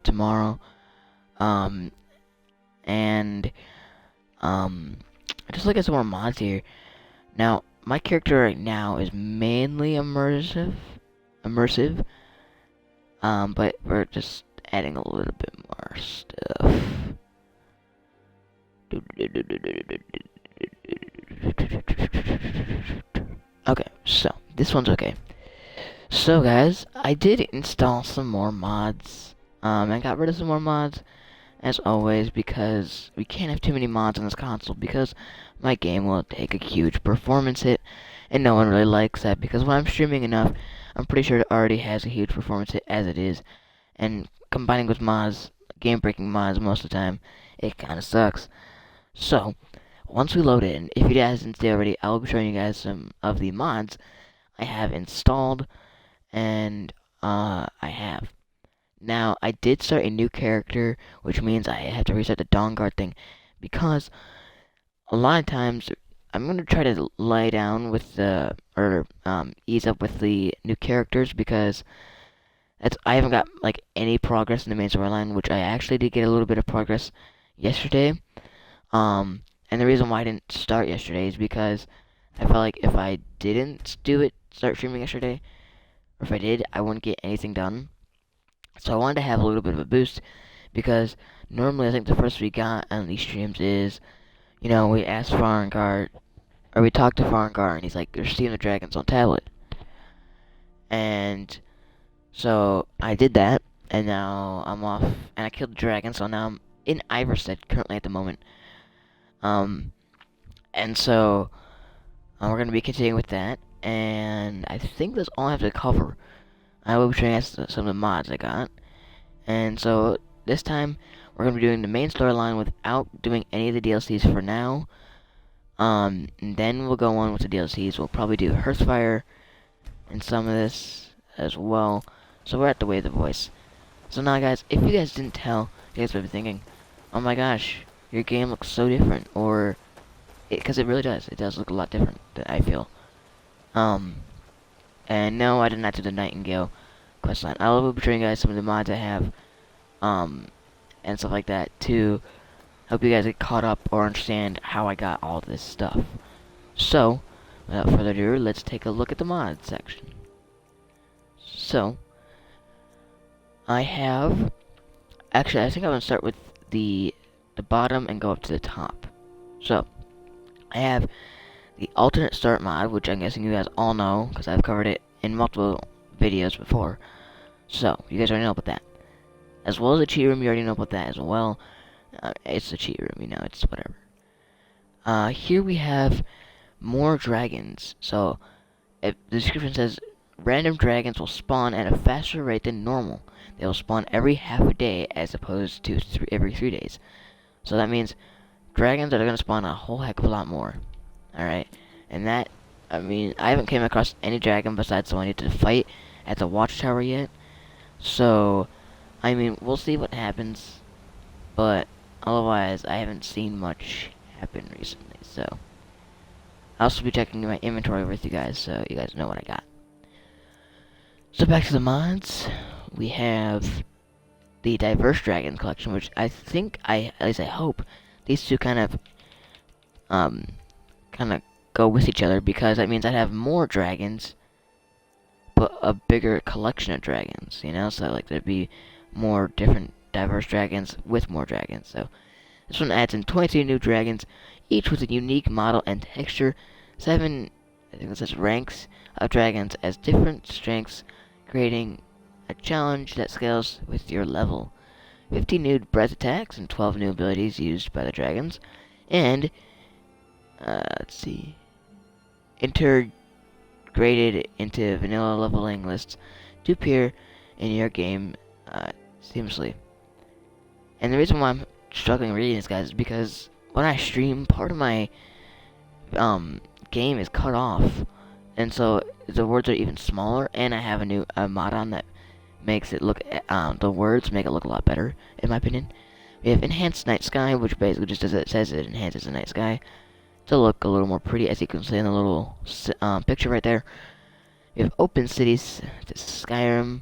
tomorrow. Um, and just look at some more mods here. Now, my character right now is mainly immersive. But we're just adding a little bit more stuff. Okay, so this one's okay. So guys, I did install some more mods. I got rid of some more mods as always because we can't have too many mods on this console because my game will take a huge performance hit and no one really likes that because when I'm streaming enough, I'm pretty sure it already has a huge performance hit as it is. And combining with mods, game-breaking mods most of the time, it kind of sucks. So, once we load in, if you guys didn't see already, I'll be showing you guys some of the mods I have installed, and I have. Now, I did start a new character, which means I have to reset the Dawn Guard thing, because a lot of times I'm going to try to lay down with the, or ease up with the new characters, because I haven't got like any progress in the main storyline, which I actually did get a little bit of progress yesterday. And the reason why I didn't start yesterday is because I felt like if I didn't start streaming yesterday, or if I did, I wouldn't get anything done. So I wanted to have a little bit of a boost because normally I think the first we got on these streams is, we asked Farngard, or we talked to Farngard, and he's like, "There's Steam the Dragons on tablet," and so I did that, and now I'm off, and I killed the dragon, so now I'm in Iverstead currently at the moment. Um, and so we're going to be continuing with that, and I think that's all I have to cover. I will be showing you some of the mods I got, and so this time we're going to be doing the main storyline without doing any of the DLCs for now. And then we'll go on with the DLCs. We'll probably do Hearthfire and some of this as well. So we're at the Way of the Voice. So now guys, if you guys didn't tell, you guys might be thinking, oh my gosh, your game looks so different, or, because it really does. It does look a lot different, I feel. And no, I did not do the Nightingale questline. I will be showing you guys some of the mods I have, and stuff like that, to help you guys get caught up or understand how I got all this stuff. So, without further ado, let's take a look at the mods section. So, I have, actually, I think I'm going to start with the bottom and go up to the top. So, I have the alternate start mod, which I'm guessing you guys all know, because I've covered it in multiple videos before. So, you guys already know about that. As well as the cheat room, you already know about that as well. It's the cheat room, it's whatever. Here we have more dragons. So, the description says, random dragons will spawn at a faster rate than normal. They will spawn every half a day as opposed to every 3 days. So that means dragons are going to spawn a whole heck of a lot more. Alright? And that, I haven't came across any dragon besides the one I need to fight at the watchtower yet. So, we'll see what happens. But otherwise, I haven't seen much happen recently. So, I'll also be checking my inventory with you guys so you guys know what I got. So back to the mods, we have the Diverse Dragon collection, which I think, at least I hope, these two kind of go with each other, because that means I'd have more dragons, but a bigger collection of dragons, so like there'd be more different diverse dragons with more dragons. So this one adds in 22 new dragons, each with a unique model and texture, 7, I think it says ranks of dragons as different strengths, creating a challenge that scales with your level. 15 new breath attacks and 12 new abilities used by the dragons. And, let's see, integrated into vanilla leveling lists to appear in your game seamlessly. And the reason why I'm struggling reading this, guys, is because when I stream, part of my game is cut off, and so the words are even smaller, and I have a new mod on that makes it look, the words make it look a lot better, in my opinion. We have Enhanced Night Sky, which basically just as it says, it enhances the night sky to look a little more pretty, as you can see in the little picture right there. We have Open Cities, to Skyrim,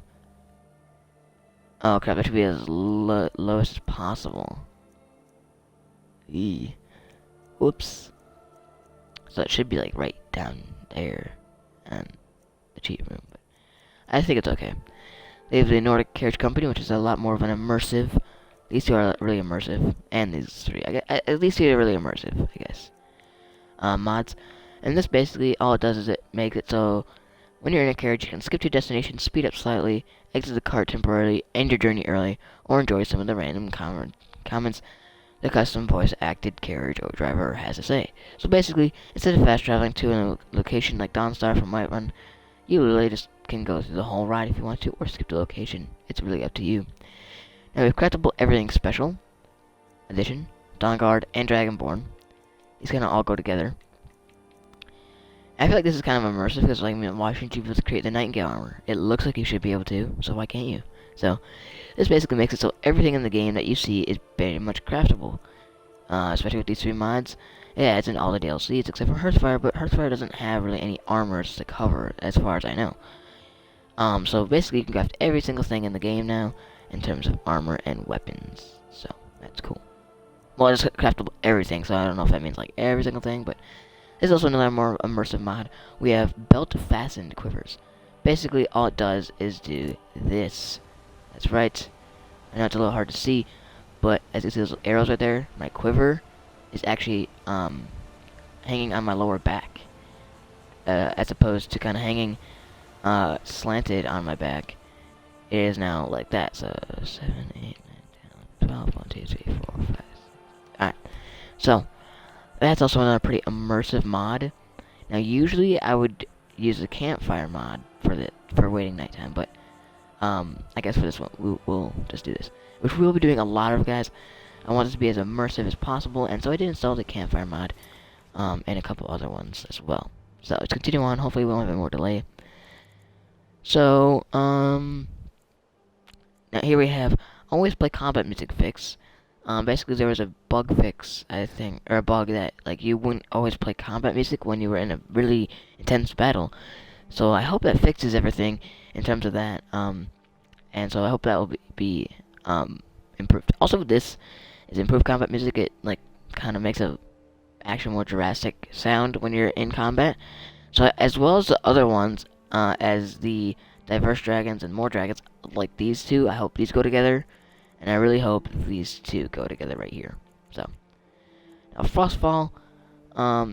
Oh crap, that should be as lowest as possible. Eee. Whoops. So it should be like right down there. And the cheat room. But I think it's okay. They have the Nordic Carriage Company, which is a lot more of an immersive. These two are really immersive. And these three. At least two are really immersive, I guess. Mods. And this basically, all it does is it makes it so when you're in a carriage, you can skip to your destination, speed up slightly, exit the cart temporarily, end your journey early, or enjoy some of the random comments the custom voice-acted carriage or driver has to say. So basically, instead of fast traveling to a location like Dawnstar from Whiterun, you literally just can go through the whole ride if you want to, or skip the location. It's really up to you. Now we've craftable everything special, edition, Dawnguard, and Dragonborn. These kind of all go together. I feel like this is kind of immersive because, like, why shouldn't you be able to create the Nightingale armor? It looks like you should be able to, so why can't you? So, this basically makes it so everything in the game that you see is very much craftable. Especially with these three mods. Yeah, it's in all the DLCs except for Hearthfire, but Hearthfire doesn't have really any armors to cover, as far as I know. So basically you can craft every single thing in the game now, in terms of armor and weapons. So, that's cool. Well, it's craftable everything, so I don't know if that means, like, every single thing, but there's also another more immersive mod. We have belt-fastened quivers. Basically, all it does is do this. That's right. I know it's a little hard to see, but as you see those arrows right there, my quiver is actually hanging on my lower back, as opposed to kind of hanging slanted on my back. It is now like that. So 7, 8, 9, 10, 12, 1, 2, 3, 4, 5, 6. Alright. So that's also another pretty immersive mod. Now usually I would use the campfire mod for waiting nighttime, but I guess for this one we'll just do this, which we'll be doing a lot of, guys. I want this to be as immersive as possible, and so I did install the campfire mod, and a couple other ones as well. So let's continue on. Hopefully we won't have any more delay. So now here we have always play combat music fix. Basically there was a bug fix, I think, or a bug that, like, you wouldn't always play combat music when you were in a really intense battle. So I hope that fixes everything in terms of that, and so I hope that will be improved. Also, this is improved combat music. It, like, kind of makes a actual more drastic sound when you're in combat. So as well as the other ones, as the diverse dragons and more dragons, like these two, I hope these go together. And I really hope these two go together right here. So, now Frostfall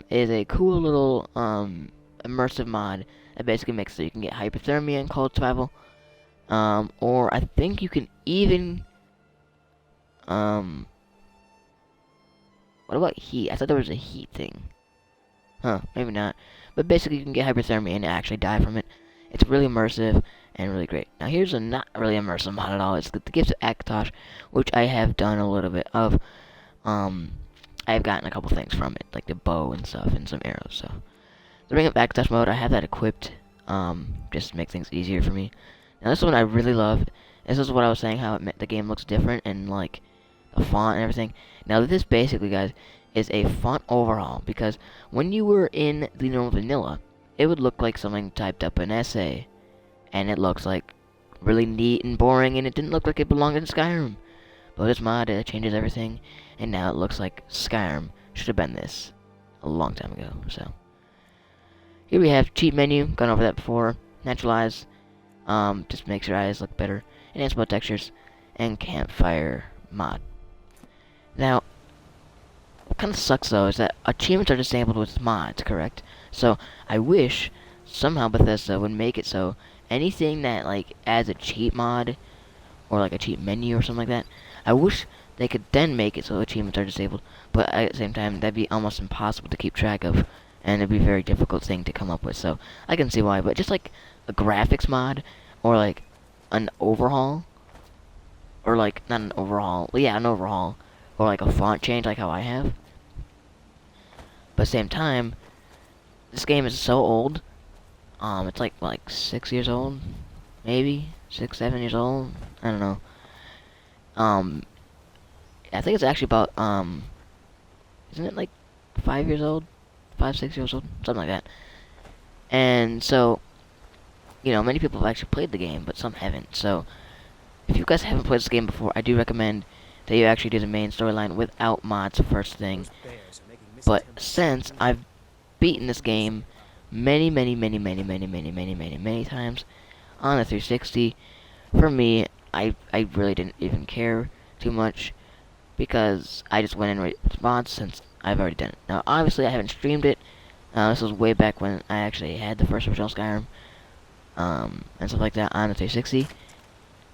is a cool little immersive mod that basically makes it so you can get hypothermia in cold survival. Or I think you can even what about heat? I thought there was a heat thing. Huh, maybe not. But basically you can get hypothermia and actually die from it. It's really immersive and really great. Now here's a not really immersive mod at all. It's the Gifts of Akatosh, which I have done a little bit of. I've gotten a couple things from it, like the bow and stuff and some arrows. So the Ring of Akatosh mode, I have that equipped, just to make things easier for me. Now this one I really love. This is what I was saying, how the game looks different and, like, the font and everything. Now this basically, guys, is a font overhaul, because when you were in the normal vanilla, it would look like something typed up an essay, and it looks like really neat and boring, and it didn't look like it belonged in Skyrim. But this mod, it changes everything, and now it looks like Skyrim should have been this a long time ago. So here we have cheat menu, gone over that before. Naturalize, just makes your eyes look better. Enhance mode textures, and campfire mod. Now, what kind of sucks though is that achievements are disabled with mods, correct? So I wish somehow Bethesda would make it so anything that, like, adds a cheat mod or like a cheat menu or something like that, I wish they could then make it so achievements are disabled. But at the same time, that'd be almost impossible to keep track of, and it'd be a very difficult thing to come up with. So I can see why. But just like a graphics mod or like an overhaul, or like not an overhaul, yeah, an overhaul, or like a font change like how I have. But at the same time, this game is so old. It's like 6 years old, maybe 6, 7 years old. I don't know. I think it's actually about isn't it like 5 years old, 5, 6 years old, something like that. And so, you know, many people have actually played the game, but some haven't. So if you guys haven't played this game before, I do recommend that you actually do the main storyline without mods first thing. But since I've beaten this game many times on the 360, for me, I really didn't even care too much because I just went in right with mods since I've already done it. Now, obviously, I haven't streamed it. This was way back when I actually had the first original Skyrim, and stuff like that on the 360.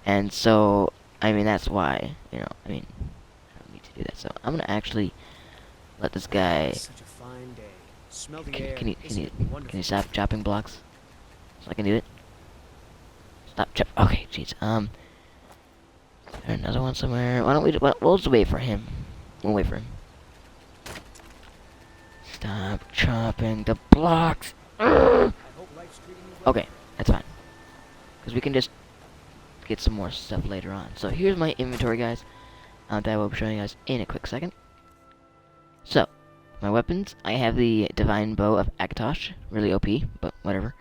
And so, I mean, that's why, you know, I mean, I don't need to do that. So, I'm gonna actually let this guy. Such a fine day. Smell the Can, air. can you Isn't it can wonderful? you stop chopping blocks so I can do it? Stop chop. Okay, jeez. Is there another one somewhere? Why don't we? We'll just wait for him. We'll wait for him. Stop chopping the blocks. Urgh! I hope life's treating you well. Okay, that's fine. Because we can just get some more stuff later on. So here's my inventory, guys. That I will be showing you guys in a quick second. So, my weapons. I have the Divine Bow of Akatosh. Really OP, but whatever.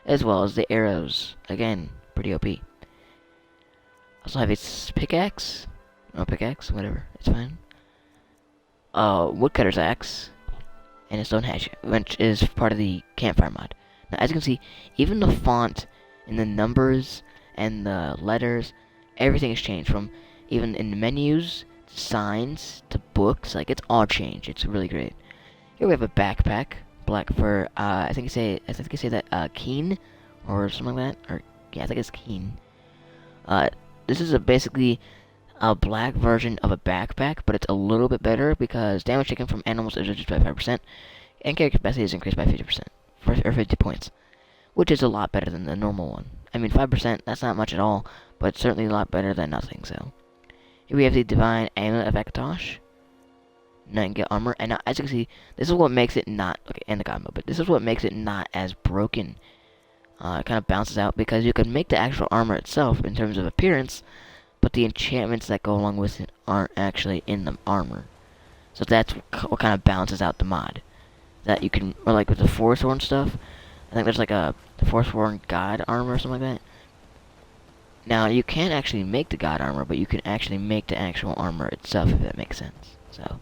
As well as the arrows. Again, pretty OP. Also have a pickaxe. No pickaxe, whatever. It's fine. Woodcutter's axe. And a stone hatchet, which is part of the campfire mod. Now, as you can see, even the font and the numbers and the letters, everything has changed. From even in the menus, to signs, to books, like it's all changed. It's really great. Here we have a backpack, black for I think you say that Keen or something like that, or yeah, I think it's Keen. This is basically a black version of a backpack, but it's a little bit better because damage taken from animals is reduced by 5%, and character capacity is increased by 50%, or 50 points, which is a lot better than the normal one. I mean, 5%, that's not much at all, but it's certainly a lot better than nothing, so. Here we have the Divine Amulet of Akatosh, Nightingale Armor, and now, as you can see, this is what makes it not, okay, and the God Mode, but this is what makes it not as broken. It kind of bounces out because you can make the actual armor itself in terms of appearance, but the enchantments that go along with it aren't actually in the armor. So that's what kind of balances out the mod. That you can, or like with the Forsworn stuff, I think there's like a Forsworn God armor or something like that. Now, you can't actually make the God armor, but you can actually make the actual armor itself, if that makes sense. So,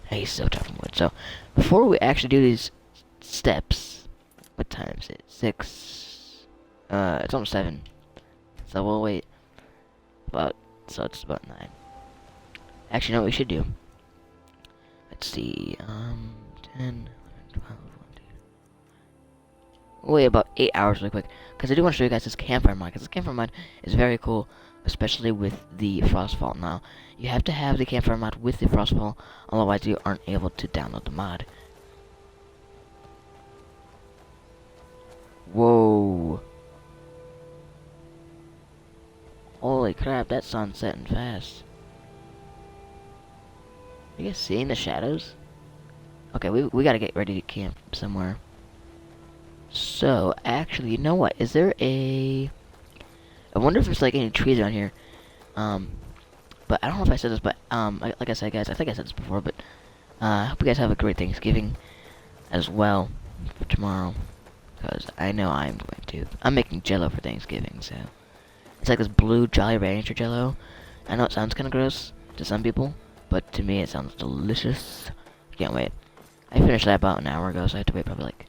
hey, he's still chopping wood. So, before we actually do these steps, what time is it? 6. It's almost 7. So we'll wait. So it's about 9. Actually, no, what we should do. Let's see, 10, 11, 12, 1, 2. We'll wait about 8 hours really quick, because I do want to show you guys this campfire mod, because this campfire mod is very cool, especially with the Frostfall. Now, you have to have the campfire mod with the Frostfall, otherwise you aren't able to download the mod. Whoa. Holy crap, that sun's setting fast. You guys seeing the shadows? Okay, we gotta get ready to camp somewhere. So, actually, you know what? Is there a... I wonder if there's, like, any trees around here. But I don't know if I said this, but, like I said, guys, I think I said this before, but, I hope you guys have a great Thanksgiving as well for tomorrow. Because I know I'm going to. I'm making Jello for Thanksgiving, so... It's like this blue Jolly Rancher Jello. I know it sounds kind of gross to some people, but to me it sounds delicious. I can't wait. I finished that about an hour ago, so I have to wait probably like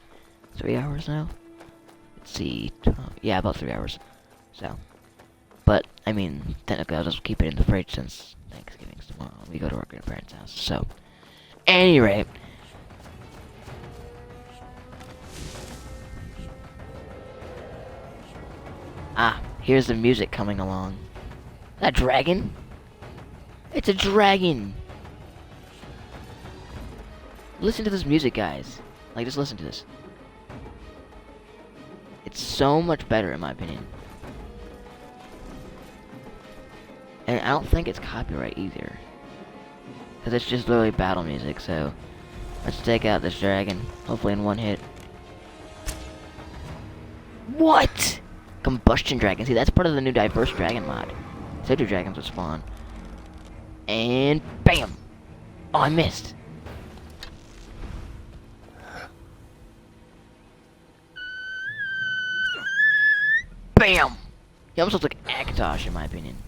3 hours now. Let's see. Yeah, about 3 hours. So, but I mean, technically I'll just keep it in the fridge since Thanksgiving's tomorrow. We go to our grandparents' house. So, anyway. Ah, here's the music coming along. That dragon? It's a dragon! Listen to this music, guys. Like, just listen to this. It's so much better, in my opinion. And I don't think it's copyright either. Because it's just literally battle music, so... Let's take out this dragon. Hopefully in one hit. What?! Combustion dragon. See, that's part of the new diverse dragon mod. So do dragons would spawn. And bam! Oh, I missed. Bam! He almost looks like Akatosh in my opinion.